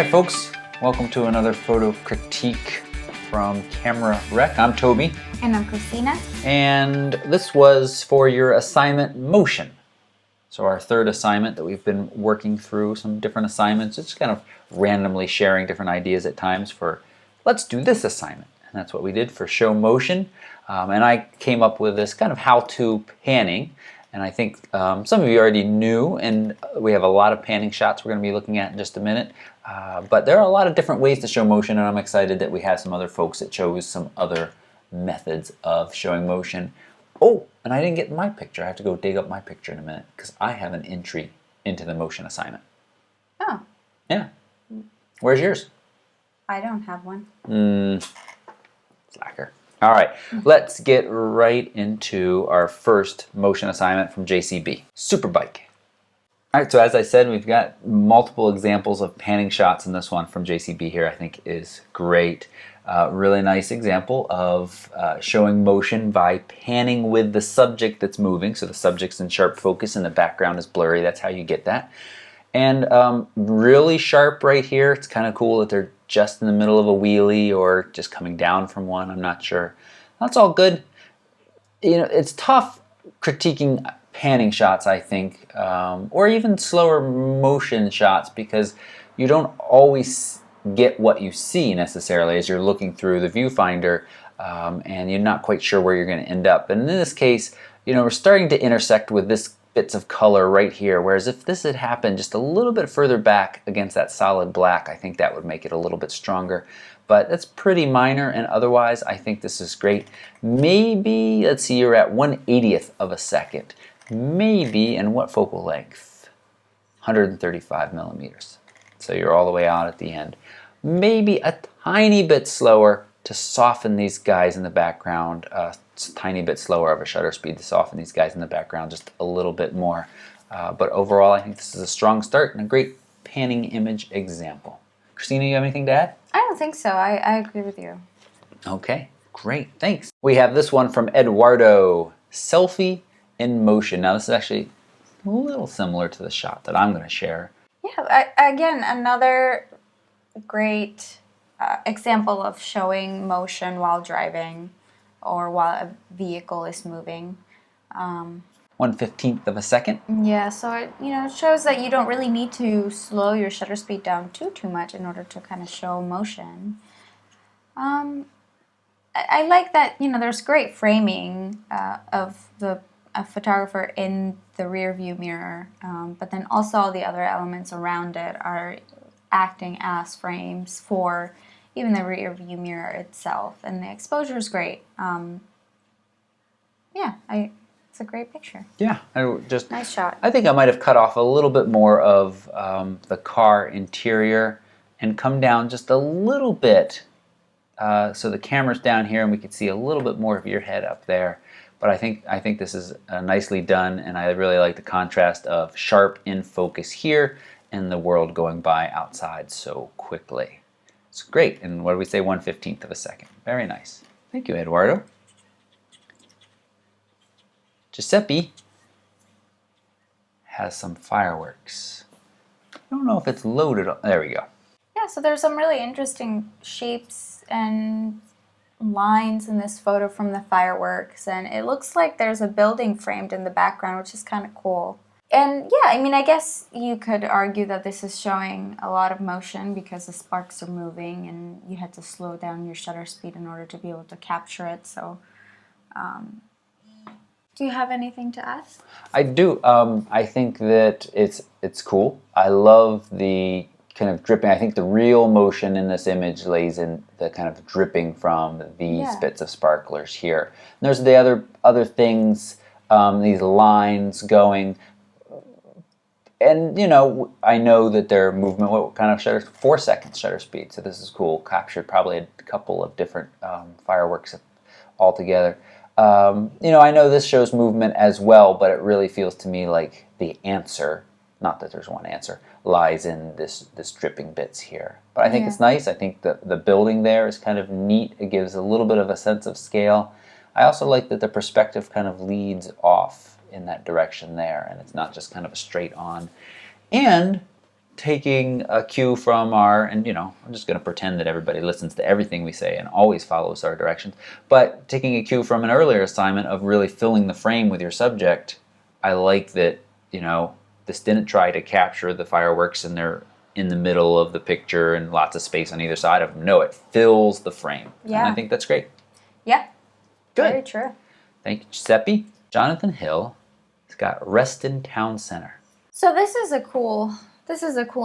Hi folks, welcome to another photo critique from Camera Rec. I'm Toby. And I'm Christina. And this was for your assignment motion. So our third assignment that we've been working through, some different assignments, just kind of randomly sharing different ideas at times for, let's do this assignment. And that's what we did for show motion. And I came up with this kind of how-to panning. And I think some of you already knew, and we have a lot of panning shots we're going to be looking at in just a minute. But there are a lot of different ways to show motion, and I'm excited that we have some other folks that chose some other methods of showing motion. Oh, and I didn't get my picture. I have to go dig up my picture in a minute because I have an entry into the motion assignment. Oh. Yeah. Where's yours? I don't have one. Slacker. All right, let's get right into our first motion assignment from JCB, Superbike. All right, so as I said, we've got multiple examples of panning shots, and this one from JCB here I think is great. Really nice example of showing motion by panning with the subject that's moving. So the subject's in sharp focus and the background is blurry. That's how you get that. And really sharp right here. It's kind of cool that they're just in the middle of a wheelie or just coming down from one. I'm not sure. That's all good. You know, it's tough critiquing panning shots, I think, or even slower motion shots because you don't always get what you see necessarily as you're looking through the viewfinder, and you're not quite sure where you're going to end up. And in this case, you know, we're starting to intersect with this bits of color right here, whereas if this had happened just a little bit further back against that solid black, I think that would make it a little bit stronger. But that's pretty minor, and otherwise I think this is great. Maybe, let's see, you're at 1/80th of a second. Maybe, and what focal length? 135 millimeters. So you're all the way out at the end. Maybe a tiny bit slower to soften these guys in the background. Tiny bit slower of a shutter speed to soften these guys in the background just a little bit more. But overall, I think this is a strong start and a great panning image example. Christina, you have anything to add? I don't think so. I agree with you. Okay, great, thanks. We have this one from Eduardo, Selfie in Motion. Now this is actually a little similar to the shot that I'm going to share. Yeah, again, another great example of showing motion while driving or while a vehicle is moving. 1/15th of a second. Yeah, so it shows that you don't really need to slow your shutter speed down too much in order to kind of show motion. I like that there's great framing of a photographer in the rear view mirror, but then also all the other elements around it are acting as frames for even the rear view mirror itself, and the exposure is great. It's a great picture. Yeah, Nice shot. I think I might have cut off a little bit more of the car interior and come down just a little bit, so the camera's down here and we could see a little bit more of your head up there. But I think this is nicely done, and I really like the contrast of sharp in focus here and the world going by outside so quickly. It's great. And what do we say, 1/15th of a second? Very nice. Thank you, Eduardo. Giuseppe has some fireworks. I don't know if it's loaded. There we go. Yeah, so there's some really interesting shapes and lines in this photo from the fireworks, and it looks like there's a building framed in the background, which is kind of cool. And yeah, I mean, I guess you could argue that this is showing a lot of motion because the sparks are moving and you had to slow down your shutter speed in order to be able to capture it. So do you have anything to add? I do. I think that it's cool. I love the kind of dripping. I think the real motion in this image lays in the kind of dripping from these bits of sparklers here. And there's the other things, these lines going. And I know that their movement, what kind of shutter? 4 seconds shutter speed. So this is cool. Captured probably a couple of different fireworks all together. I know this shows movement as well, but it really feels to me like the answer, not that there's one answer, lies in this dripping bits here. But I think it's nice. I think the building there is kind of neat. It gives a little bit of a sense of scale. I also like that the perspective kind of leads off in that direction there, and it's not just kind of a straight on. And taking a cue from our, and I'm just going to pretend that everybody listens to everything we say and always follows our directions, but taking a cue from an earlier assignment of really filling the frame with your subject, I like that, this didn't try to capture the fireworks and they're in the middle of the picture and lots of space on either side of them. No, it fills the frame. Yeah. And I think that's great. Yeah. Good. Very true. Thank you, Giuseppe. Jonathan Hill has got Reston Town Center. So this is a cool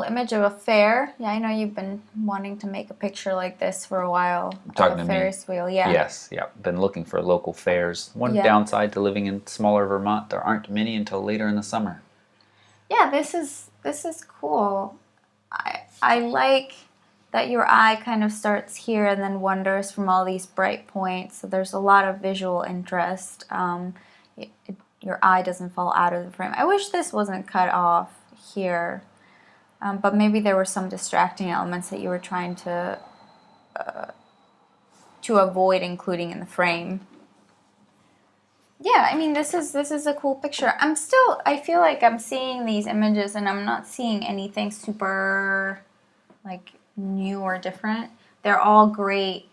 image of a fair. Yeah, I know you've been wanting to make a picture like this for a while. Talking of to a me. Ferris wheel, yeah. Yes, yeah. Been looking for local fairs. One Yeah. downside to living in smaller Vermont, there aren't many until later in the summer. Yeah, this is cool. I like that your eye kind of starts here and then wanders from all these bright points. So there's a lot of visual interest. Your eye doesn't fall out of the frame. I wish this wasn't cut off here, but maybe there were some distracting elements that you were trying to avoid including in the frame. Yeah, I mean, this is a cool picture. I feel like I'm seeing these images and I'm not seeing anything super like new or different. They're all great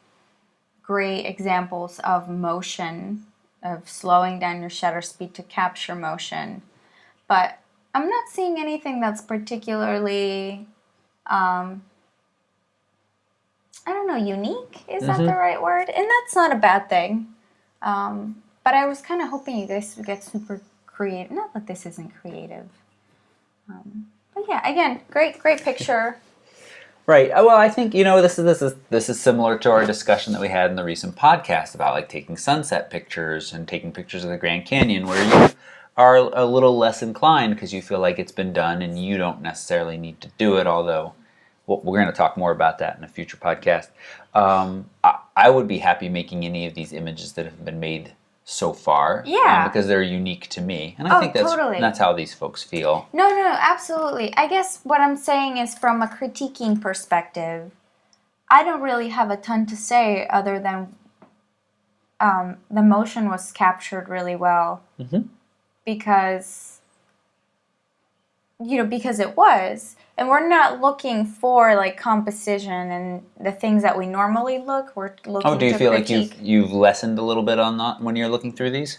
examples of motion, of slowing down your shutter speed to capture motion. But I'm not seeing anything that's particularly, I don't know, unique? Is that the right word? And that's not a bad thing. But I was kind of hoping you guys would get super creative. Not that this isn't creative. But yeah, again, great picture. Right. Well, I think this is similar to our discussion that we had in the recent podcast about like taking sunset pictures and taking pictures of the Grand Canyon, where you are a little less inclined because you feel like it's been done and you don't necessarily need to do it. Although we're going to talk more about that in a future podcast. I would be happy making any of these images that have been made so far, because they're unique to me, and I think that's how these folks feel. No, absolutely. I guess what I'm saying is from a critiquing perspective, I don't really have a ton to say other than the motion was captured really well, because it was. And we're not looking for like composition and the things that we normally look. We're looking. Oh, do you to feel critique. like you've lessened a little bit on that when you're looking through these?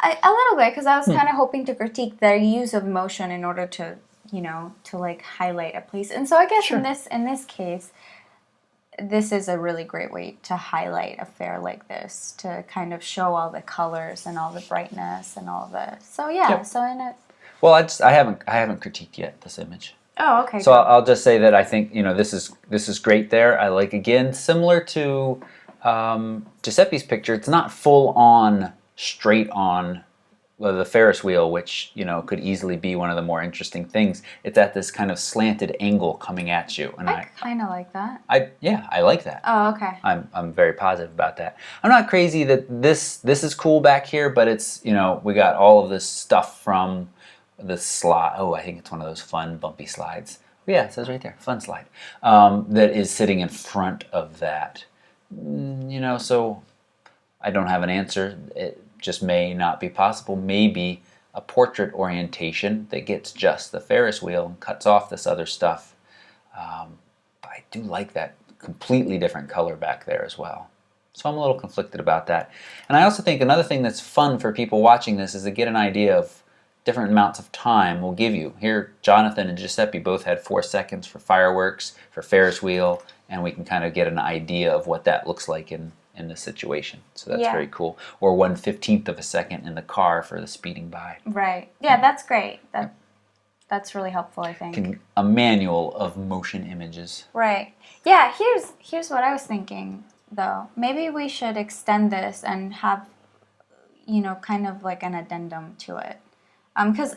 A little bit, because I was kind of hoping to critique their use of motion in order to like highlight a place. And so I guess in this case, this is a really great way to highlight a fair like this, to kind of show all the colors and all the brightness and all the. So yeah, Yep. so in it. Well, I haven't critiqued yet this image. Oh, okay. So I'll just say that I think this is great there. I like, again, similar to Giuseppe's picture. It's not full on straight on the Ferris wheel, which could easily be one of the more interesting things. It's at this kind of slanted angle coming at you, and I kind of like that. I like that. Oh, okay. I'm very positive about that. I'm not crazy that this is cool back here, but it's we got all of this stuff from the slide. Oh, I think it's one of those fun bumpy slides. Yeah, it says right there, fun slide. That is sitting in front of that. So I don't have an answer. It just may not be possible. Maybe a portrait orientation that gets just the Ferris wheel and cuts off this other stuff. But I do like that completely different color back there as well. So I'm a little conflicted about that. And I also think another thing that's fun for people watching this is to get an idea of different amounts of time will give you. Here, Jonathan and Giuseppe both had 4 seconds for fireworks, for Ferris wheel, and we can kind of get an idea of what that looks like in this situation. So that's very cool. Or 1/15 of a second in the car for the speeding by. Right. Yeah, that's great. That's really helpful, I think. A manual of motion images. Right. Yeah, here's what I was thinking, though. Maybe we should extend this and have, kind of like an addendum to it. Because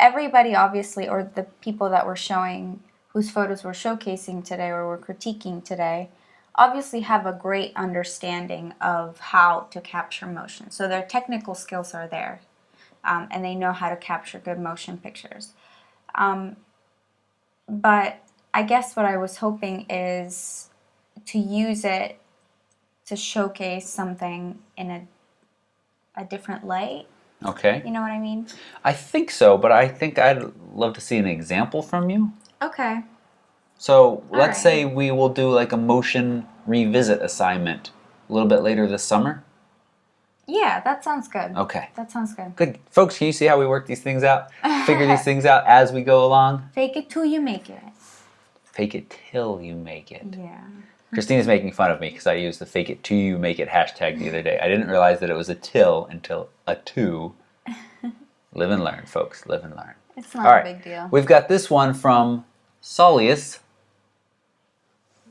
everybody, obviously, or the people that we're showing, whose photos we're showcasing today or we're critiquing today, obviously have a great understanding of how to capture motion. So their technical skills are there, and they know how to capture good motion pictures. But I guess what I was hoping is to use it to showcase something in a different light. Okay. You know what I mean? I think so, but I think I'd love to see an example from you. Okay. So let's right. say we will do like a motion revisit assignment a little bit later this summer. Yeah, that sounds good. Okay. That sounds good. Good. Folks, can you see how we work these things out? Figure these things out as we go along? Fake it till you make it. Fake it till you make it. Yeah. Christina's making fun of me because I used the fake it till you make it hashtag the other day. I didn't realize that it was a till until a two. Live and learn, folks. Live and learn. It's not All a right. big deal. We've got this one from Soleus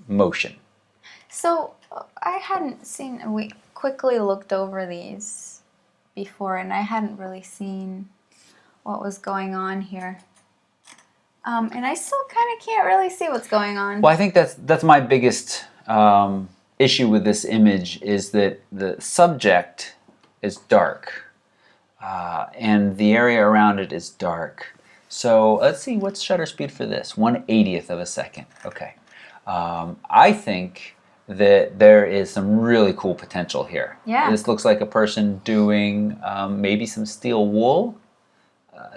Motion. So I hadn't seen, we quickly looked over these before and I hadn't really seen what was going on here. And I still kind of can't really see what's going on. Well, I think that's my biggest issue with this image is that the subject is dark and the area around it is dark. So let's see, what's shutter speed for this? 1/80th of a second. Okay. I think that there is some really cool potential here. Yeah. This looks like a person doing maybe some steel wool,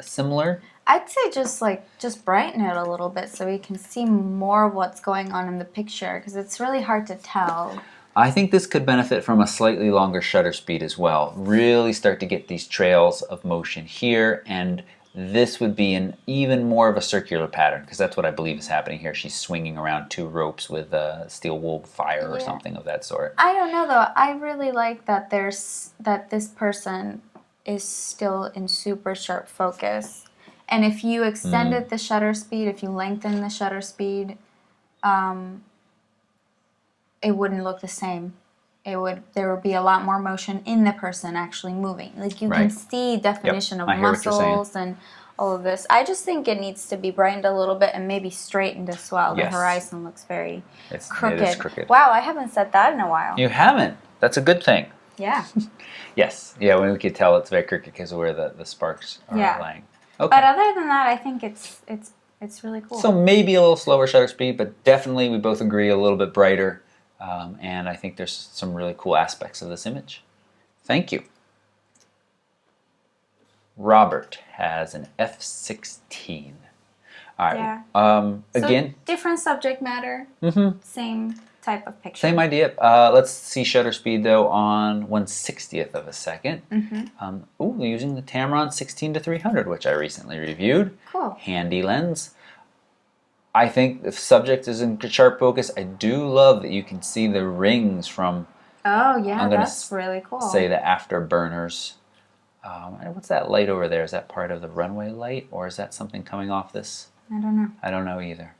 similar. I'd say just brighten it a little bit so we can see more of what's going on in the picture because it's really hard to tell. I think this could benefit from a slightly longer shutter speed as well. Really start to get these trails of motion here, and this would be an even more of a circular pattern because that's what I believe is happening here. She's swinging around two ropes with a steel wool fire or something of that sort. I don't know though. I really like that this person is still in super sharp focus. And if you extended the shutter speed, if you lengthen the shutter speed, it wouldn't look the same. There would be a lot more motion in the person actually moving. Like you can see definition of muscles and all of this. I just think it needs to be brightened a little bit and maybe straightened as well. Yes. The horizon looks very crooked. It is crooked. Wow, I haven't said that in a while. You haven't. That's a good thing. Yeah. Yes. Yeah, when we could tell it's very crooked because of where the sparks are laying. Okay. But other than that, I think it's really cool. So maybe a little slower shutter speed, but definitely we both agree a little bit brighter. And I think there's some really cool aspects of this image. Thank you. Robert has an F16. All right. Yeah. Again, so different subject matter. Same type of picture. same idea. Let's see shutter speed though on 1/60th of a second. Using the Tamron 16-300, which I recently reviewed. Cool. Handy lens. I think the subject is in sharp focus. I do love that you can see the rings from. Oh yeah, I'm gonna that's really cool. Say the afterburners. What's that light over there? Is that part of the runway light, or is that something coming off this? I don't know. I don't know either.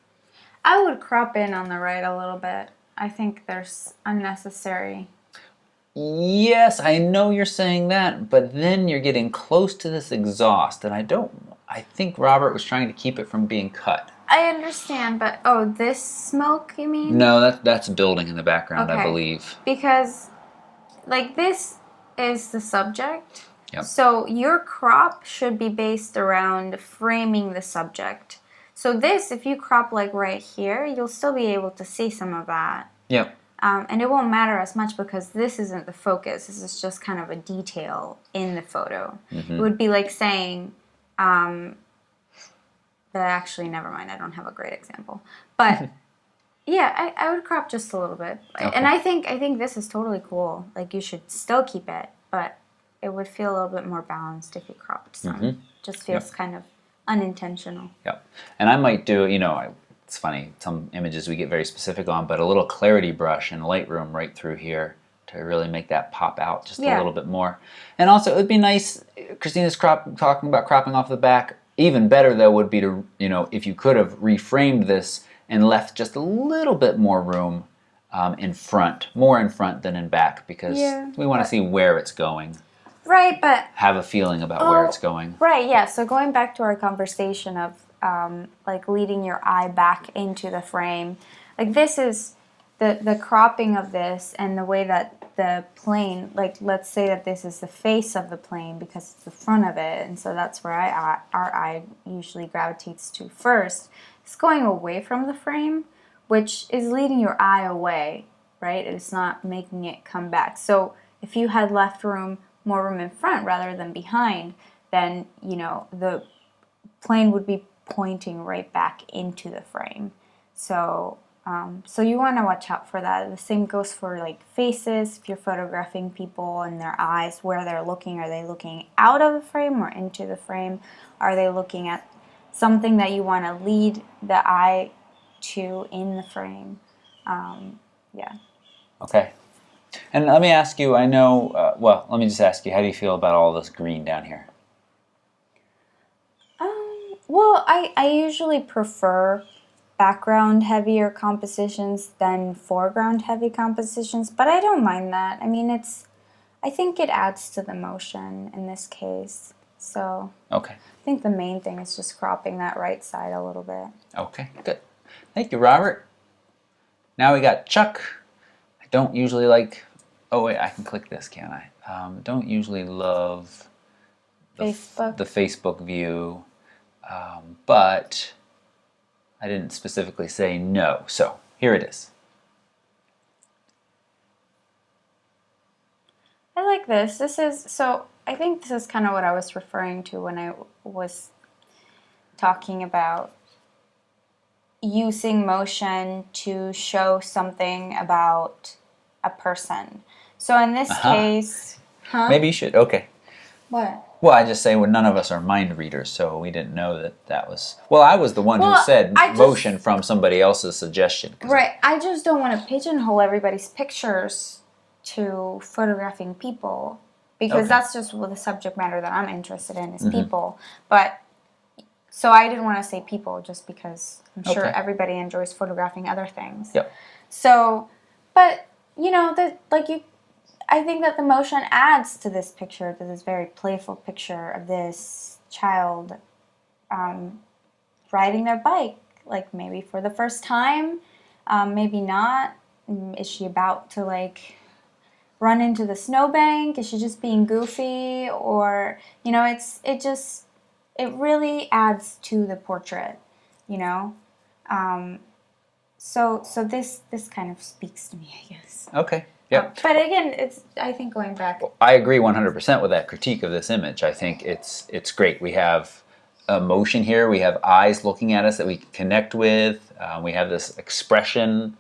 I would crop in on the right a little bit. I think there's unnecessary. Yes, I know you're saying that, but then you're getting close to this exhaust, and I think Robert was trying to keep it from being cut. I understand, but this smoke, you mean? No, that's a building in the background, Okay. I believe. Because, like, this is the subject. Yep. So your crop should be based around framing the subject. So this, if you crop like right here, you'll still be able to see some of that. Yep. And it won't matter as much because this isn't the focus. This is just kind of a detail in the photo. It would be like saying, but actually, never mind. I don't have a great example. But yeah, I would crop just a little bit. Okay. And I think this is totally cool. Like you should still keep it, but it would feel a little bit more balanced if you cropped some. Just feels kind of unintentional. Yep. And I might do, it's funny, some images we get very specific on, but a little clarity brush in Lightroom right through here to really make that pop out just a little bit more. And also, it would be nice, Christina's talking about cropping off the back. Even better, though, would be to, if you could have reframed this and left just a little bit more room in front, more in front than in back, because we want to see where it's going. Right, but... Have a feeling about where it's going. Right, yeah. So going back to our conversation of, like, leading your eye back into the frame, like, this is the cropping of this and the way that the plane, like, let's say that this is the face of the plane because it's the front of it, and so that's where our eye usually gravitates to first. It's going away from the frame, which is leading your eye away, right? It's not making it come back. So if you had left more room in front rather than behind, then, the plane would be pointing right back into the frame. So so you want to watch out for that. The same goes for like faces. If you're photographing people and their eyes, where they're looking, are they looking out of the frame or into the frame? Are they looking at something that you want to lead the eye to in the frame? Yeah. Okay. And let me ask you, I know, well, let me just ask you, how do you feel about all this green down here? Well, I usually prefer background heavier compositions than foreground heavy compositions, but I don't mind that. I mean, I think it adds to the motion in this case. So Okay. I think the main thing is just cropping that right side a little bit. Okay, good. Thank you, Robert. Now we got Chuck. I don't usually like, oh wait, I can click this, can't I? Don't usually love the Facebook view, but I didn't specifically say no. So here it is. I like this. So I think this is kind of what I was referring to when I was talking about using motion to show something about a person. So in this case, Maybe you should. Okay. What? Well, I just say, well, none of us are mind readers, so we didn't know that was. Well, I was the one who said motion from somebody else's suggestion. Right. I just don't want to pigeonhole everybody's pictures to photographing people, because that's just the subject matter that I'm interested in is people. But so I didn't want to say people just because I'm sure everybody enjoys photographing other things. Yep. So, but you know, I think that the motion adds to this picture, to this very playful picture of this child riding their bike, like maybe for the first time, maybe not. Is she about to like run into the snowbank? Is she just being goofy? Or, you know, it really adds to the portrait, you know? So this kind of speaks to me, I guess. Okay. Yeah. But again, I think going back. I agree 100% with that critique of this image. I think it's great. We have emotion here. We have eyes looking at us that we can connect with. We have this expression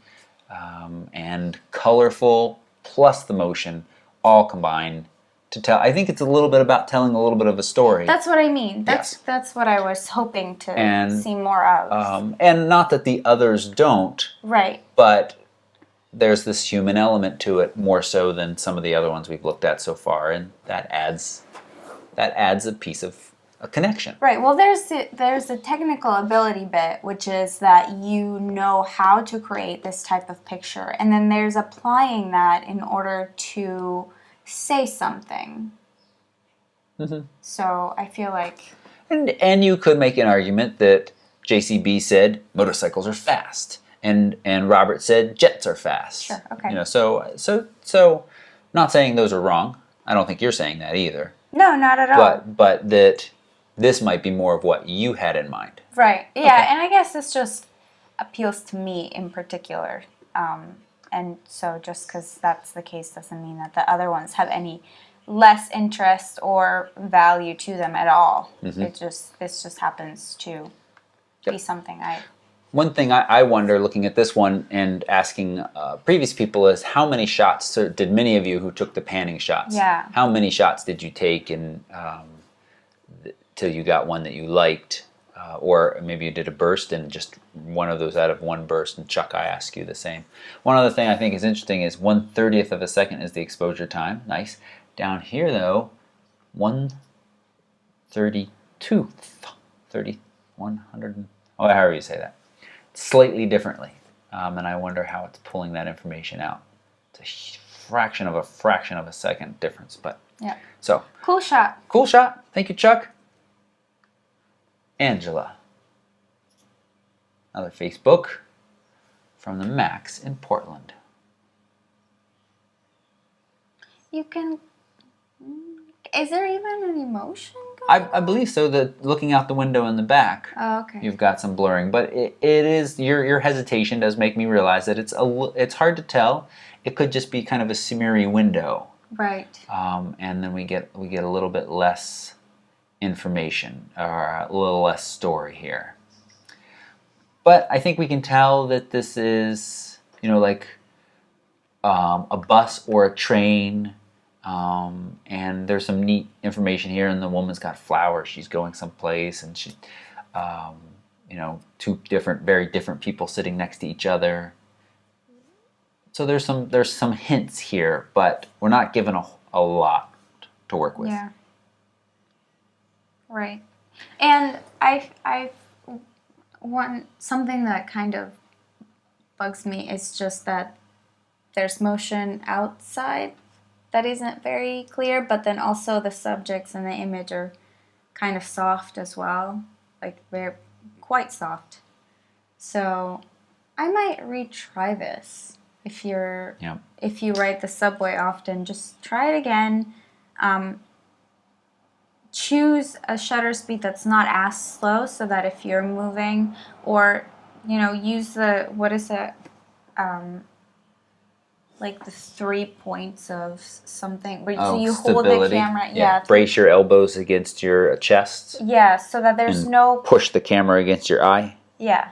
and colorful plus the motion all combined to tell. I think it's a little bit about telling a little bit of a story. That's what I mean. That's what I was hoping to see more of. And not that the others don't. Right. But there's this human element to it more so than some of the other ones we've looked at so far, and that adds a piece of a connection. Right. Well, there's the technical ability bit, which is that you know how to create this type of picture, and then there's applying that in order to say something. So I feel like, and you could make an argument that JCB said motorcycles are fast. And Robert said jets are fast. Sure, okay. You know, so not saying those are wrong. I don't think you're saying that either. No, not at all. But that this might be more of what you had in mind. Right. Yeah, and I guess this just appeals to me in particular. And so just because that's the case doesn't mean that the other ones have any less interest or value to them at all. This just happens to be something One thing I wonder, looking at this one and asking previous people, is how many shots did many of you who took the panning shots? Yeah. How many shots did you take till you got one that you liked, or maybe you did a burst and just one of those out of one burst? And Chuck, I ask you the same. One other thing I think is interesting is 1/30th of a second is the exposure time. Nice. Down here though, 1/32th, 100, however you say that. Slightly differently, and I wonder how it's pulling that information out. It's a fraction of a second difference, but Yeah. So Cool shot. Cool shot. Thank you, Chuck. Angela, another Facebook from the Max in Portland. You can. Is there even an emotion going on? I believe so. That looking out the window in the back, Oh, okay. you've got some blurring, but it is your hesitation does make me realize that it's hard to tell. It could just be kind of a smeary window, Right. and then we get a little bit less information or a little less story here. But I think we can tell that this is, like a bus or a train. And there's some neat information here. And the woman's got flowers. She's going someplace, and she, two very different people sitting next to each other. So there's some hints here, but we're not given a lot to work with. Yeah. Right. And I want something that kind of bugs me is just that there's motion outside that isn't very clear, but then also the subjects in the image are kind of soft as well, like they're quite soft. So I might retry this. If you ride the subway often, just try it again. Choose a shutter speed that's not as slow, so that if you're moving, or use the like the 3 points of something. So you hold the camera. Yeah. Brace your elbows against your chest. Yeah, so that there's no push the camera against your eye. Yeah,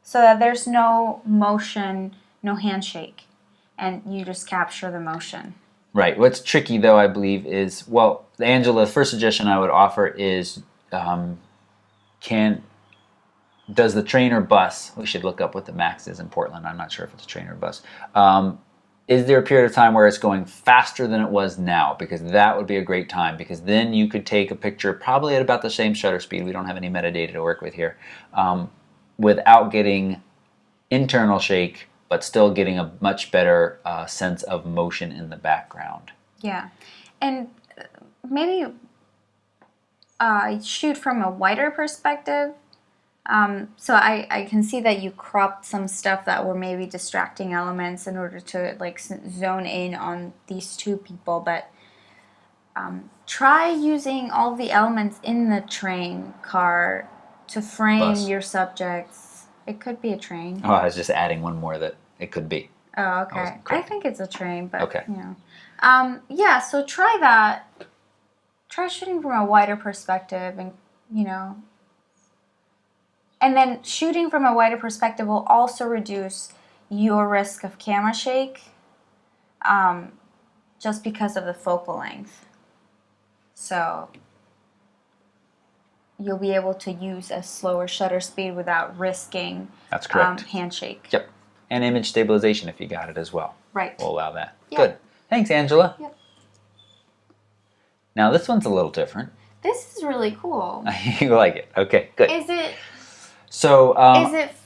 so that there's no motion, no handshake, and you just capture the motion. Right. What's tricky, though, I believe, is, Angela, the first suggestion I would offer is, does the train or bus, we should look up what the max is in Portland, I'm not sure if it's a train or bus, is there a period of time where it's going faster than it was now? Because that would be a great time, because then you could take a picture probably at about the same shutter speed, we don't have any metadata to work with here, without getting internal shake, but still getting a much better sense of motion in the background. Yeah, and maybe shoot from a wider perspective. So I can see that you cropped some stuff that were maybe distracting elements in order to zone in on these two people, but try using all the elements in the train car to frame your subjects. It could be a train. Oh, I was just adding one more that it could be. Oh, okay. I think it's a train, but okay. Yeah, so try that. Try shooting from a wider perspective, and and then shooting from a wider perspective will also reduce your risk of camera shake, just because of the focal length. So you'll be able to use a slower shutter speed without risking That's correct. Handshake. Yep. And image stabilization if you got it as well. Right. We'll allow that. Yep. Good. Thanks, Angela. Yep. Now this one's a little different. This is really cool. You like it? Okay, good. Is it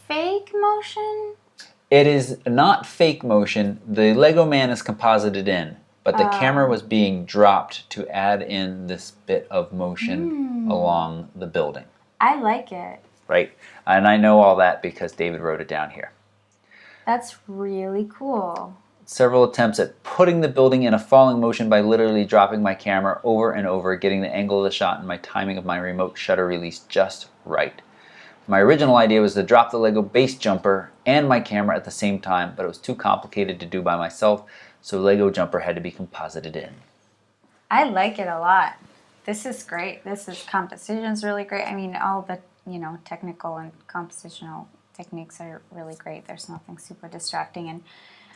fake motion? It is not fake motion. The Lego man is composited in, but the camera was being dropped to add in this bit of motion along the building. I like it. Right. And I know all that because David wrote it down here. That's really cool. Several attempts at putting the building in a falling motion by literally dropping my camera over and over, getting the angle of the shot and my timing of my remote shutter release just right. My original idea was to drop the Lego base jumper and my camera at the same time, but it was too complicated to do by myself, so Lego jumper had to be composited in. I like it a lot. This is great. Composition's really great. I mean, all the, technical and compositional techniques are really great. There's nothing super distracting, and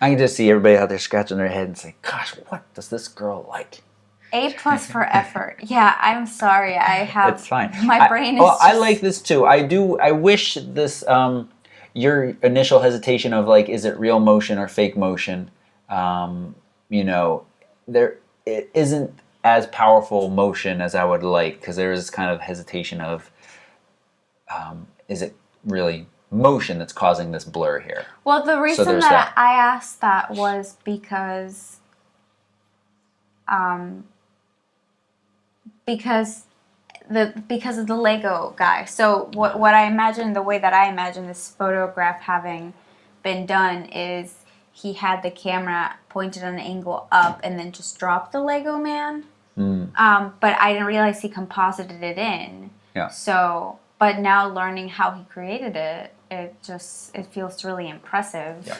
I can just see everybody out there scratching their head and saying, gosh, what does this girl like? A+ for effort. Yeah, I'm sorry. I have. It's fine. My brain is. Well, I like this too. I wish this. Your initial hesitation of is it real motion or fake motion? It isn't as powerful motion as I would like, because there is this kind of hesitation of, is it really motion that's causing this blur here? Well, the reason that I asked that was because of the Lego guy. So what I imagine, the way that I imagine this photograph having been done is he had the camera pointed at an angle up and then just dropped the Lego man. But I didn't realize he composited it in. Yeah. So, but now learning how he created it, it feels really impressive. Yeah.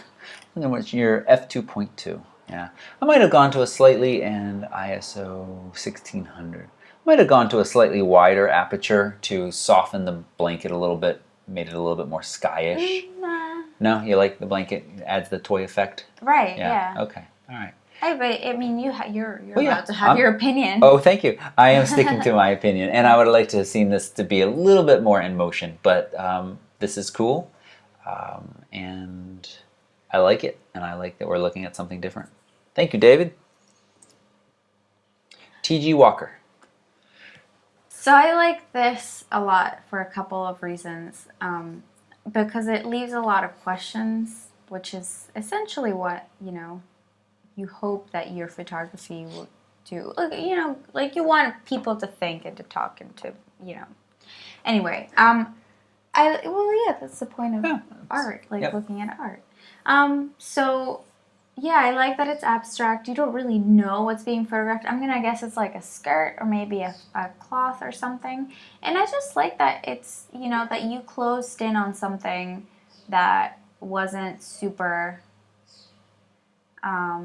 And then what's your f2.2? Yeah. I might have gone to a slightly, and ISO 1600. Might have gone to a slightly wider aperture to soften the blanket a little bit. made it a little bit more skyish. Nah. No, you like the blanket? It adds the toy effect. Right. Yeah. Okay. All right. Hey, but I mean, you're Well, yeah, allowed to have your opinion. Oh, thank you. I am sticking to my opinion, and I would like to have seen this to be a little bit more in motion. But this is cool, and I like it, and I like that we're looking at something different. Thank you, David. T.G. Walker. So I like this a lot for a couple of reasons. Because it leaves a lot of questions, which is essentially what, you hope that your photography will do. Like you want people to think and to talk and to, Anyway, that's the point of art, looking at art. So yeah, I like that it's abstract. You don't really know what's being photographed. I'm gonna guess it's like a skirt or maybe a cloth or something. And I just like that it's, that you closed in on something that wasn't super, I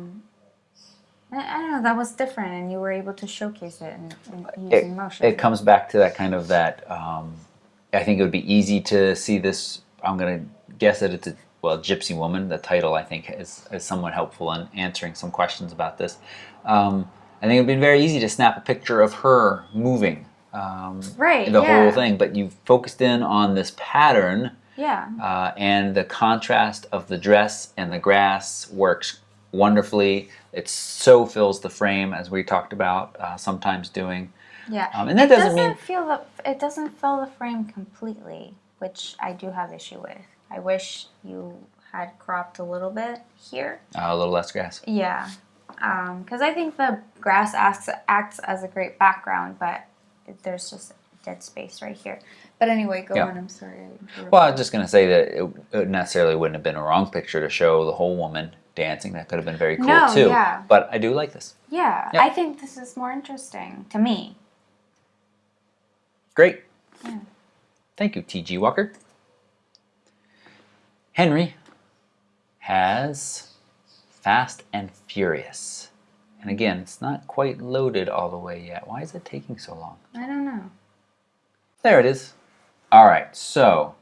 don't know, that was different, and you were able to showcase it and using motion. It comes back to that kind of I think it would be easy to see this. I'm gonna guess that it's Gypsy Woman. The title, I think, is somewhat helpful in answering some questions about this. I think it would be very easy to snap a picture of her moving the whole thing, but you focused in on this pattern, and the contrast of the dress and the grass works wonderfully. It so fills the frame, as we talked about sometimes doing. Yeah, and that doesn't mean it doesn't fill the frame completely, which I do have issue with. I wish you had cropped a little bit here. A little less grass. Yeah, because I think the grass acts as a great background, but there's just dead space right here. But anyway, go on. I'm sorry. Well, I was just going to say that it necessarily wouldn't have been a wrong picture to show the whole woman dancing. That could have been very cool too. Yeah. But I do like this. Yeah, I think this is more interesting to me. Great. Yeah. Thank you, T.G. Walker. Henry has Fast and Furious. And again, it's not quite loaded all the way yet. Why is it taking so long? I don't know. There it is. All right, so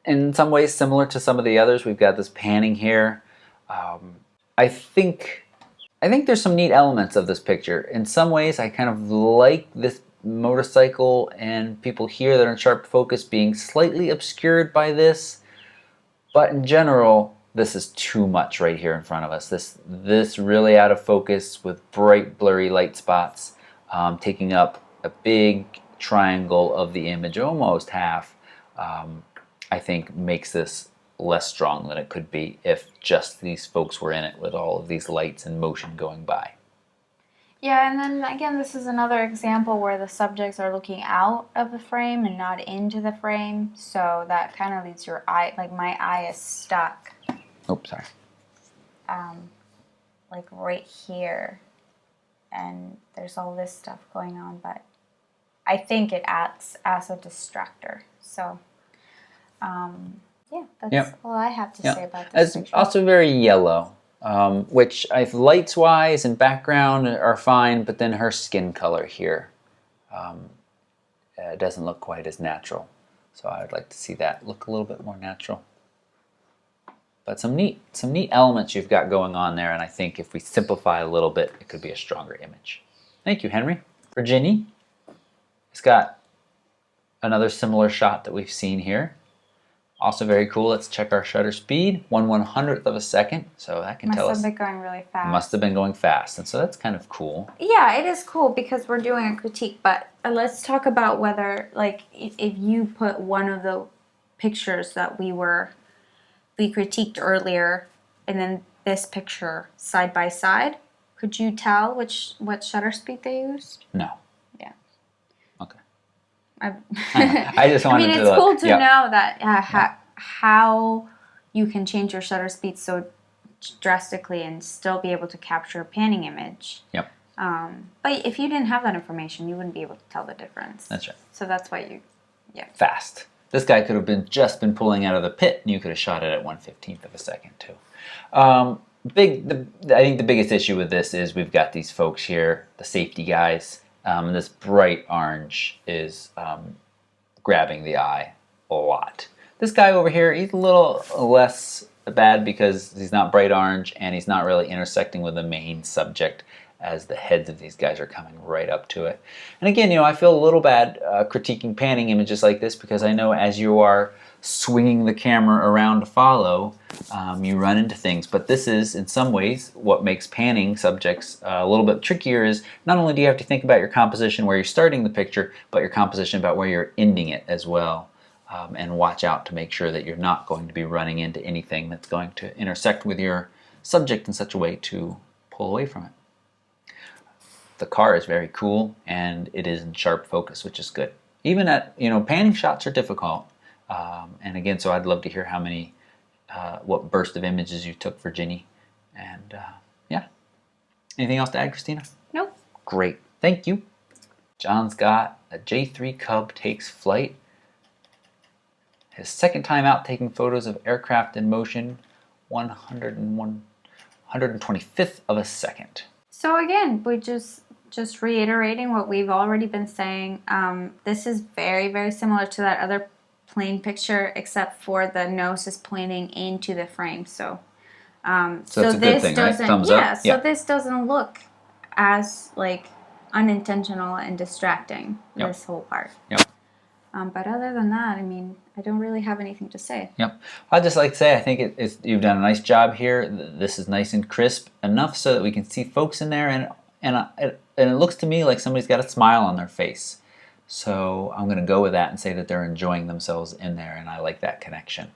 in some ways similar to some of the others, we've got this panning here. I think there's some neat elements of this picture. In some ways, I kind of like this motorcycle and people here that are in sharp focus being slightly obscured by this. But in general, this is too much right here in front of us. This really out of focus with bright, blurry light spots, taking up a big triangle of the image, almost half, I think makes this less strong than it could be if just these folks were in it with all of these lights and motion going by. Yeah, and then again, this is another example where the subjects are looking out of the frame and not into the frame, so that kind of leaves your eye, like my eye is stuck. Oops, sorry. Like right here, and there's all this stuff going on, but I think it acts as a distractor. So, yeah, that's all I have to say about this picture. It's also very yellow. Which lights-wise and background are fine, but then her skin color here doesn't look quite as natural. So I would like to see that look a little bit more natural. But some neat elements you've got going on there, and I think if we simplify a little bit, it could be a stronger image. Thank you, Henry. Virginie has got another similar shot that we've seen here. Also very cool. Let's check our shutter speed. 1/100th of a second. So that can tell us. Must have been going really fast. Must have been going fast. And so that's kind of cool. Yeah, it is cool because we're doing a critique. But let's talk about whether, like, if you put one of the pictures that we critiqued earlier and then this picture side by side, could you tell what shutter speed they used? No. Yeah. Okay. I just wanted to. It's cool to know that how you can change your shutter speed so drastically and still be able to capture a panning image. Yep. But if you didn't have that information, you wouldn't be able to tell the difference. That's right. So that's why fast. This guy could have just been pulling out of the pit, and you could have shot it at 1/15th of a second too. I think the biggest issue with this is we've got these folks here, the safety guys. This bright orange is grabbing the eye a lot. This guy over here, he's a little less bad because he's not bright orange and he's not really intersecting with the main subject as the heads of these guys are coming right up to it. And again, I feel a little bad critiquing panning images like this because I know as you are swinging the camera around to follow, you run into things. But this is, in some ways, what makes panning subjects a little bit trickier is not only do you have to think about your composition where you're starting the picture, but your composition about where you're ending it as well. And watch out to make sure that you're not going to be running into anything that's going to intersect with your subject in such a way to pull away from it. The car is very cool and it is in sharp focus, which is good. Even at, panning shots are difficult. And again, so I'd love to hear how many, what burst of images you took for Ginny. And yeah. Anything else to add, Christina? Nope. Great. Thank you. John's got a J3 Cub takes flight. His second time out taking photos of aircraft in motion, 125th of a second. So again, we just reiterating what we've already been saying. This is very, very similar to that other plane picture, except for the nose is planing into the frame. So that's a good thing, right? Thumbs up. So this doesn't look as like unintentional and distracting. Yep. This whole part. Yep. But other than that, I mean, I don't really have anything to say. Yep. I'd just like to say I think you've done a nice job here. This is nice and crisp enough so that we can see folks in there, and it looks to me like somebody's got a smile on their face. So I'm going to go with that and say that they're enjoying themselves in there, and I like that connection.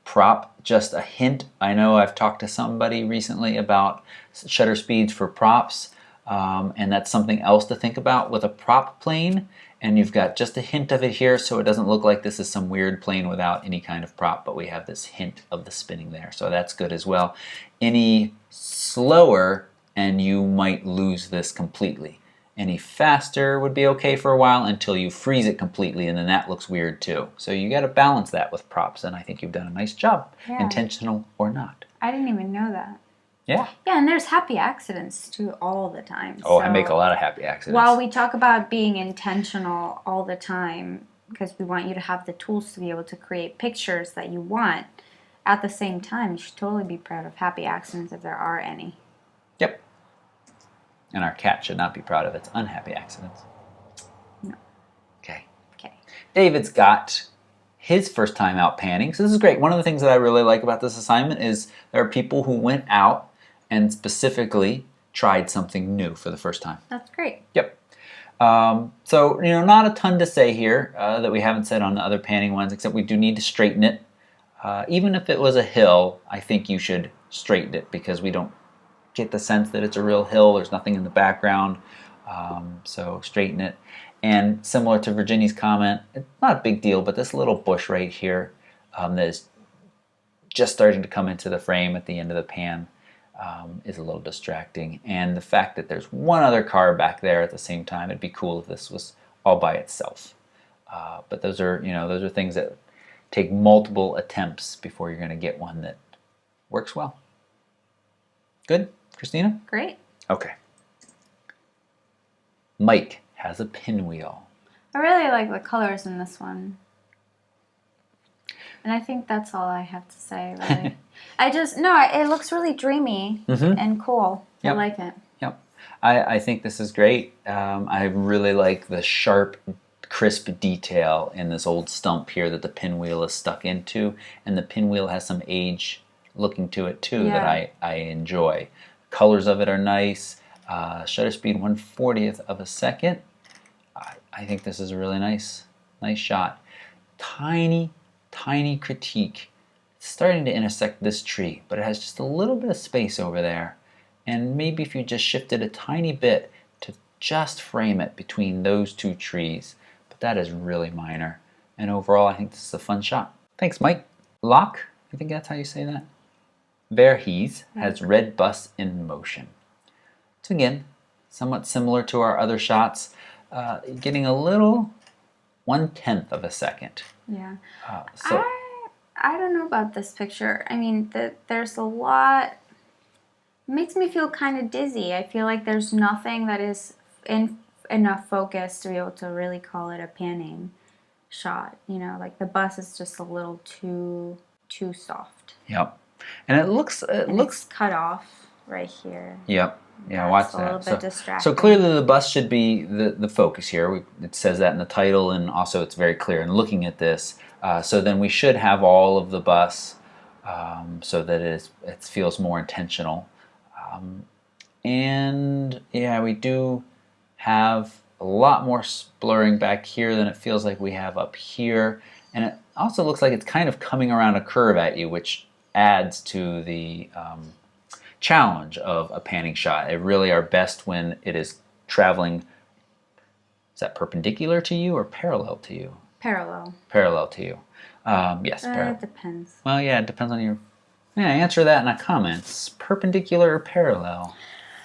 Prop, just a hint. I know I've talked to somebody recently about shutter speeds for props, and that's something else to think about with a prop plane. And you've got just a hint of it here, so it doesn't look like this is some weird plane without any kind of prop, but we have this hint of the spinning there, so that's good as well. Any slower, and you might lose this completely. Any faster would be okay for a while until you freeze it completely, and then that looks weird too. So you got to balance that with props, and I think you've done a nice job, intentional or not. I didn't even know that. Yeah. Yeah, and there's happy accidents too all the time. Oh, I make a lot of happy accidents. While we talk about being intentional all the time, because we want you to have the tools to be able to create pictures that you want, at the same time, you should totally be proud of happy accidents if there are any. Yep. And our cat should not be proud of its unhappy accidents. No. Okay. Okay. David's got his first time out panning. So this is great. One of the things that I really like about this assignment is there are people who went out and specifically tried something new for the first time. That's great. Yep. So, not a ton to say here that we haven't said on the other panning ones, except we do need to straighten it. Even if it was a hill, I think you should straighten it because we don't get the sense that it's a real hill. There's nothing in the background. So straighten it. And similar to Virginia's comment, it's not a big deal, but this little bush right here that is just starting to come into the frame at the end of the pan is a little distracting. And the fact that there's one other car back there at the same time, it'd be cool if this was all by itself. But those are things that take multiple attempts before you're going to get one that works well. Good, Christina? Great. Okay. Mike has a pinwheel. I really like the colors in this one. And I think that's all I have to say, really. It looks really dreamy and cool. Yep. I like it. Yep. I think this is great. I really like the sharp, crisp detail in this old stump here that the pinwheel is stuck into. And the pinwheel has some age looking to it, too, that I enjoy. Colors of it are nice. Shutter speed 1/40th of a second. I think this is a really nice shot. Tiny critique. It's starting to intersect this tree, but it has just a little bit of space over there. And maybe if you just shifted a tiny bit to just frame it between those two trees. But that is really minor. And overall, I think this is a fun shot. Thanks, Mike. Locke, I think that's how you say that. Verhees has red bus in motion. So again, somewhat similar to our other shots, getting a little 1/10 of a second. Yeah. I don't know about this picture. I mean, there's a lot. It makes me feel kind of dizzy. I feel like there's nothing that is in enough focus to be able to really call it a panning. shot. You know, like the bus is just a little too soft. Yep. And it looks It's cut off right here. Yep. Yeah, That's watch a that. little bit distracting. So clearly the bus should be the focus here. It says that in the title, and also it's very clear in looking at this. So then we should have all of the bus so that it feels more intentional. And yeah, we do have a lot more blurring back here than it feels like we have up here. And it also looks like it's kind of coming around a curve at you, which adds to the challenge of a panning shot. They really are best when it is traveling. Is that perpendicular to you or parallel to you? Parallel. Parallel to you. Yes, parallel. It depends. Well, yeah, it depends on your... Yeah, answer that in the comments. Perpendicular or parallel?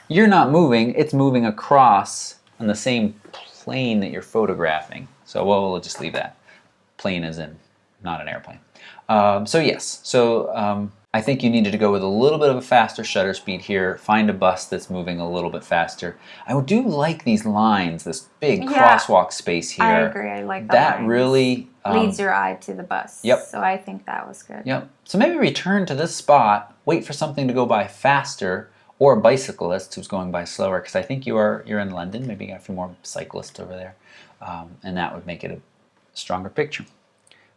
You're not moving. It's moving across on the same plane that you're photographing. So we'll just leave that. Plane is in, not an airplane. So yes. So I think you needed to go with a little bit of a faster shutter speed here. Find a bus that's moving a little bit faster. I do like these lines, this big crosswalk space here. I agree. I like that really leads your eye to the bus. Yep. So I think that was good. Yep. So maybe return to this spot, wait for something to go by faster, or a bicyclist who's going by slower, because I think you're in London. Maybe you got a few more cyclists over there, and that would make it a stronger picture.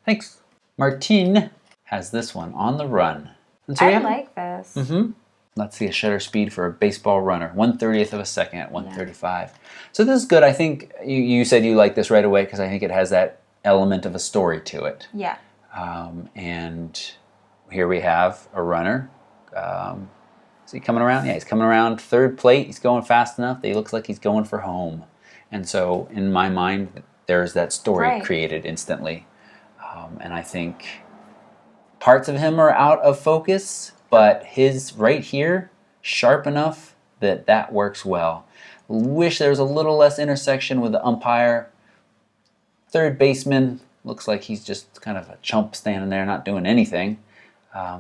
Thanks. Martine has this one, On the Run. And so I like this. Let's see a shutter speed for a baseball runner, 1/30th of a second at 135. So this is good. I think you said you like this right away because I think it has that element of a story to it. Yeah. And here we have a runner. Is he coming around? Yeah, he's coming around third plate. He's going fast enough that he looks like he's going for home. And so in my mind, there's that story created instantly. And I think parts of him are out of focus, but his right here, sharp enough that works well. Wish there was a little less intersection with the umpire. Third baseman looks like he's just kind of a chump standing there not doing anything.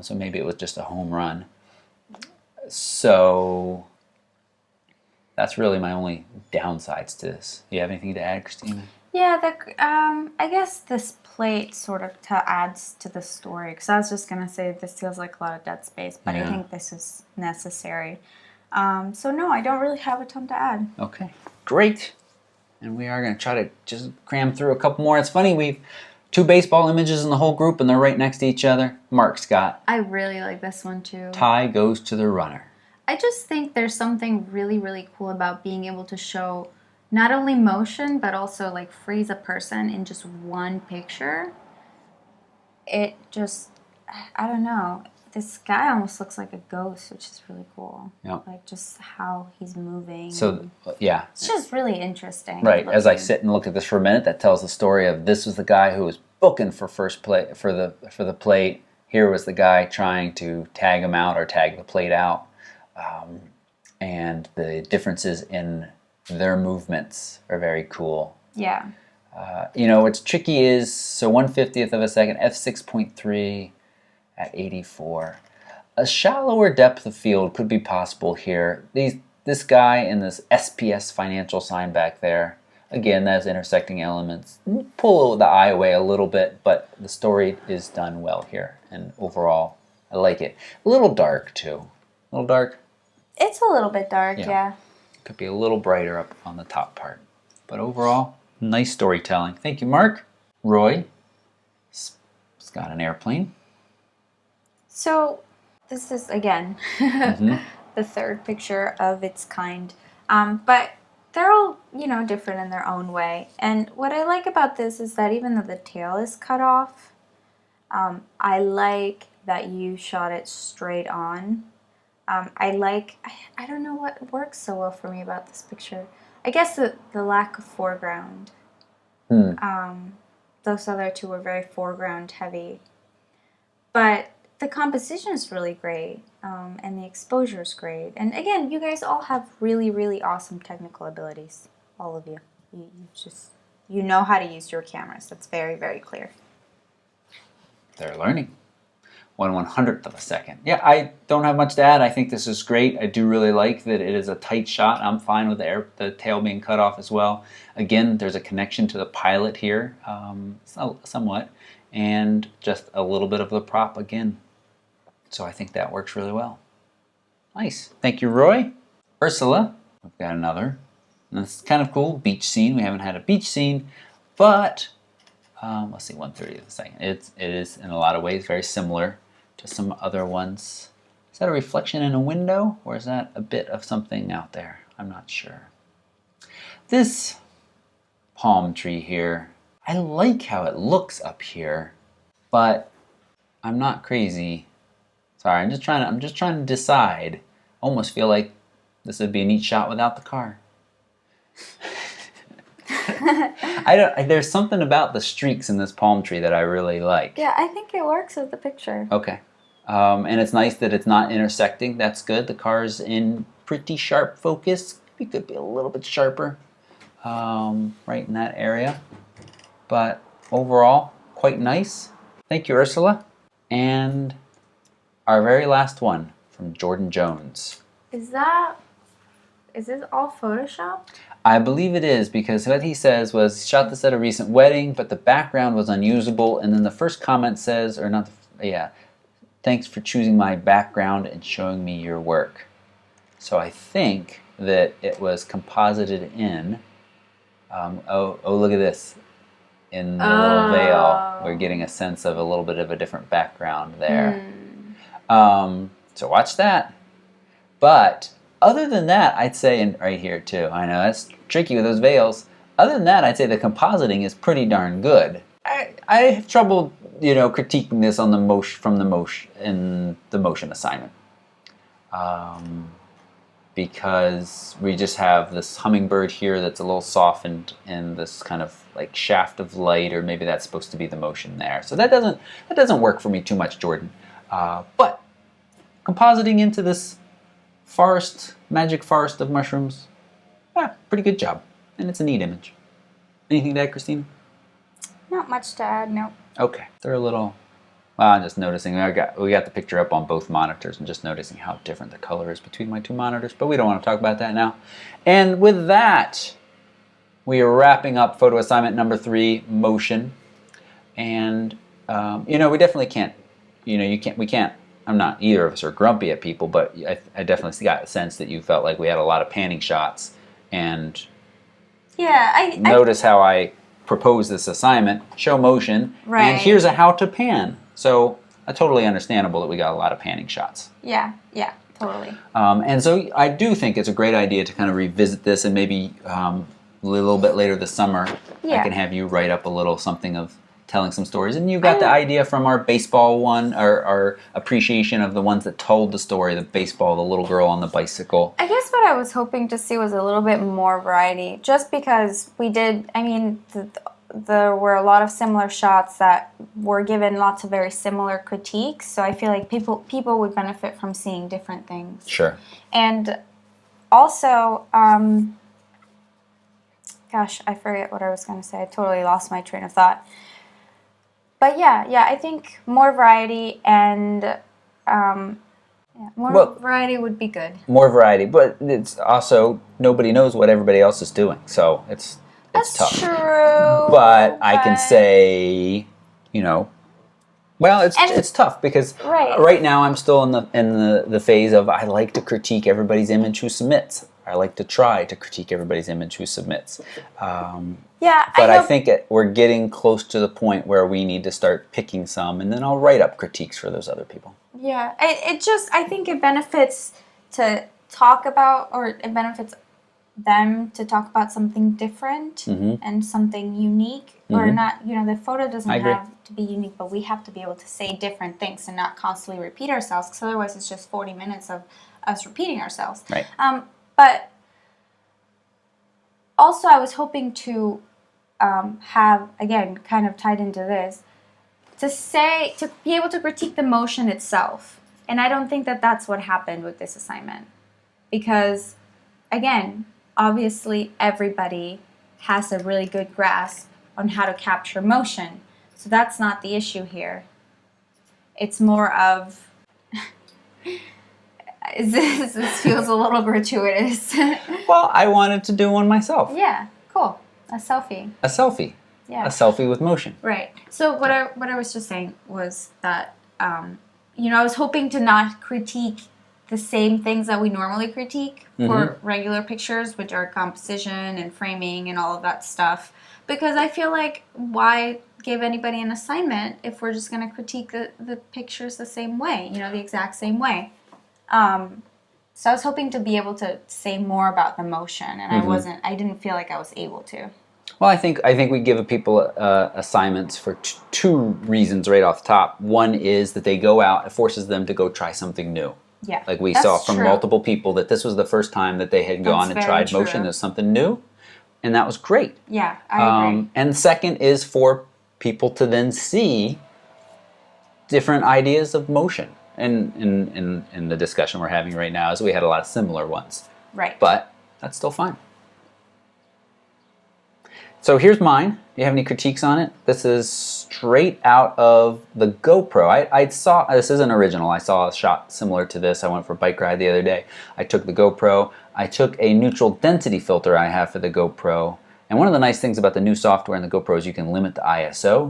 So maybe it was just a home run. So that's really my only downsides to this. You have anything to add, Christina? Yeah, I guess this plate sort of adds to the story, because I was just going to say this feels like a lot of dead space, but I think this is necessary. So no, I don't really have a ton to add. Okay, great. And we are going to try to just cram through a couple more. It's funny, we've 2 baseball images in the whole group, and they're right next to each other. Mark Scott. I really like this one too. Tie goes to the runner. I just think there's something really, really cool about being able to show not only motion, but also like freeze a person in just one picture. It just, I don't know. This guy almost looks like a ghost, which is really cool. Yep. Like just how he's moving. So, yeah. It's just really interesting. Right. As I sit and look at this for a minute, that tells the story of this was the guy who was booking for first play for the plate. Here was the guy trying to tag him out or tag the plate out. And the differences in their movements are very cool. Yeah. What's tricky is, so 1/50th of a second, f6.3 at 84. A shallower depth of field could be possible here. This guy and this SPS financial sign back there, again, that's intersecting elements. Pull the eye away a little bit, but the story is done well here. And overall, I like it. A little dark, too. A little dark? It's a little bit dark, yeah. Could be a little brighter up on the top part. But overall, nice storytelling. Thank you, Mark. Roy has got an airplane. So this is, again, the third picture of its kind. But they're all, different in their own way. And what I like about this is that even though the tail is cut off, I like that you shot it straight on. I don't know what works so well for me about this picture. I guess the lack of foreground. Those other two were very foreground heavy. But the composition is really great, and the exposure is great. And again, you guys all have really, really awesome technical abilities. All of you. You know how to use your cameras. That's very, very clear. They're learning. 1/100th of a second. Yeah, I don't have much to add. I think this is great. I do really like that it is a tight shot. I'm fine with the tail being cut off as well. Again, there's a connection to the pilot here, somewhat, and just a little bit of the prop again. So I think that works really well. Nice. Thank you, Roy. Ursula, we've got another. And this is kind of cool. Beach scene. We haven't had a beach scene, but let's see, 1/30th of a second. It is in a lot of ways very similar to some other ones. Is that a reflection in a window, or is that a bit of something out there? I'm not sure. This palm tree here, I like how it looks up here, but I'm not crazy. Sorry, I'm just trying to decide. Almost feel like this would be a neat shot without the car. There's something about the streaks in this palm tree that I really like. Yeah, I think it works with the picture. Okay. And it's nice that it's not intersecting. That's good. The car's in pretty sharp focus. It could be a little bit sharper right in that area. But overall, quite nice. Thank you, Ursula. And our very last one from Jordan Jones. Is this all Photoshop? I believe it is, because what he says was, shot this at a recent wedding, but the background was unusable. And then the first comment says, thanks for choosing my background and showing me your work. So I think that it was composited in, look at this. In the little veil, we're getting a sense of a little bit of a different background there. So watch that. But other than that, I'd say, and right here too, I know that's tricky with those veils. Other than that, I'd say the compositing is pretty darn good. I have trouble, critiquing this on the motion assignment, because we just have this hummingbird here that's a little softened in this kind of like shaft of light, or maybe that's supposed to be the motion there. So that doesn't work for me too much, Jordan. But compositing into this magic forest of mushrooms, pretty good job. And it's a neat image. Anything to add, Christina? Not much to add, no. Okay. They're a little, I'm just noticing, we got the picture up on both monitors and just noticing how different the color is between my two monitors, but we don't want to talk about that now. And with that, we are wrapping up photo assignment number 3, motion. And, we definitely can't, we can't, I'm not, either of us are grumpy at people, but I definitely got a sense that you felt like we had a lot of panning shots. And notice how I proposed this assignment, show motion, right. And here's a how to pan. So totally understandable that we got a lot of panning shots. Yeah, totally. And so I do think it's a great idea to kind of revisit this, and maybe a little bit later this summer, I can have you write up a little something of telling some stories. And you got the idea from our baseball one, our appreciation of the ones that told the story, the baseball, the little girl on the bicycle. I guess what I was hoping to see was a little bit more variety, just because there were a lot of similar shots that were given lots of very similar critiques, so I feel like people would benefit from seeing different things. Sure. And also, gosh, I forget what I was going to say. I totally lost my train of thought. But yeah, I think more variety and variety would be good. More variety, but it's also nobody knows what everybody else is doing, so it's That's tough. True. But I can say, it's tough because right now I'm still in the phase of I like to critique everybody's image who submits. I like to try to critique everybody's image who submits. But I think we're getting close to the point where we need to start picking some, and then I'll write up critiques for those other people. Yeah, I think it benefits to talk about, or it benefits them to talk about something different and something unique, or not, the photo doesn't have to be unique, but we have to be able to say different things and not constantly repeat ourselves, because otherwise it's just 40 minutes of us repeating ourselves. Right. But also I was hoping to have, again, kind of tied into this, to be able to critique the motion itself. And I don't think that that's what happened with this assignment. Because, again, obviously everybody has a really good grasp on how to capture motion. So that's not the issue here. It's more of this feels a little gratuitous. Well, I wanted to do one myself. Yeah, cool. A selfie. A selfie. Yeah. A selfie with motion. Right. So what I was just saying was that I was hoping to not critique the same things that we normally critique for regular pictures, which are composition and framing and all of that stuff. Because I feel like why give anybody an assignment if we're just going to critique the pictures the same way, the exact same way. So I was hoping to be able to say more about the motion, and I didn't feel like I was able to. Well, I think we give people assignments for two reasons right off the top. One is that they go out, it forces them to go try something new. Yeah, like we that's saw from true. multiple people that this was the first time that they had gone and tried motion as something new, and that was great. Yeah, I agree. And second is for people to then see different ideas of motion. In the discussion we're having right now, is we had a lot of similar ones. Right. But that's still fine. So here's mine. Do you have any critiques on it? This is straight out of the GoPro. I saw, this isn't original, I saw a shot similar to this. I went for a bike ride the other day. I took the GoPro. I took a neutral density filter I have for the GoPro. And one of the nice things about the new software in the GoPro is you can limit the ISO,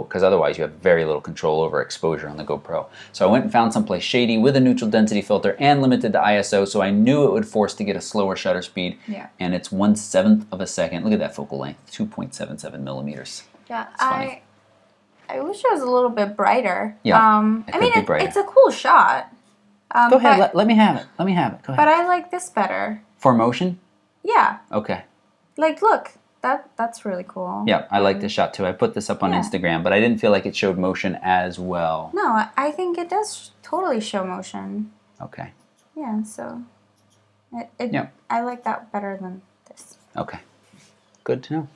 because otherwise you have very little control over exposure on the GoPro. So I went and found someplace shady with a neutral density filter and limited the ISO, so I knew it would force to get a slower shutter speed. Yeah. And it's 1/7 of a second. Look at that focal length, 2.77 millimeters. Yeah, It's funny. I wish it was a little bit brighter. Yeah, It's a cool shot. Go ahead, let me have it. Let me have it. Go ahead. But I like this better. For motion? Yeah. Okay. Like, look, that's really cool. Yeah, I like this shot too. I put this up on Instagram, but I didn't feel like it showed motion as well. No, I think it does totally show motion. Okay. Yeah, so Yeah. I like that better than this. Okay. Good to know.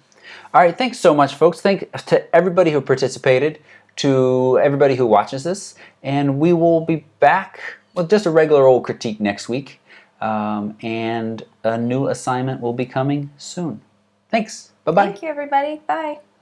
All right, thanks so much, folks. Thanks to everybody who participated, to everybody who watches this, and we will be back with just a regular old critique next week, and a new assignment will be coming soon. Thanks. Bye-bye. Thank you, everybody. Bye.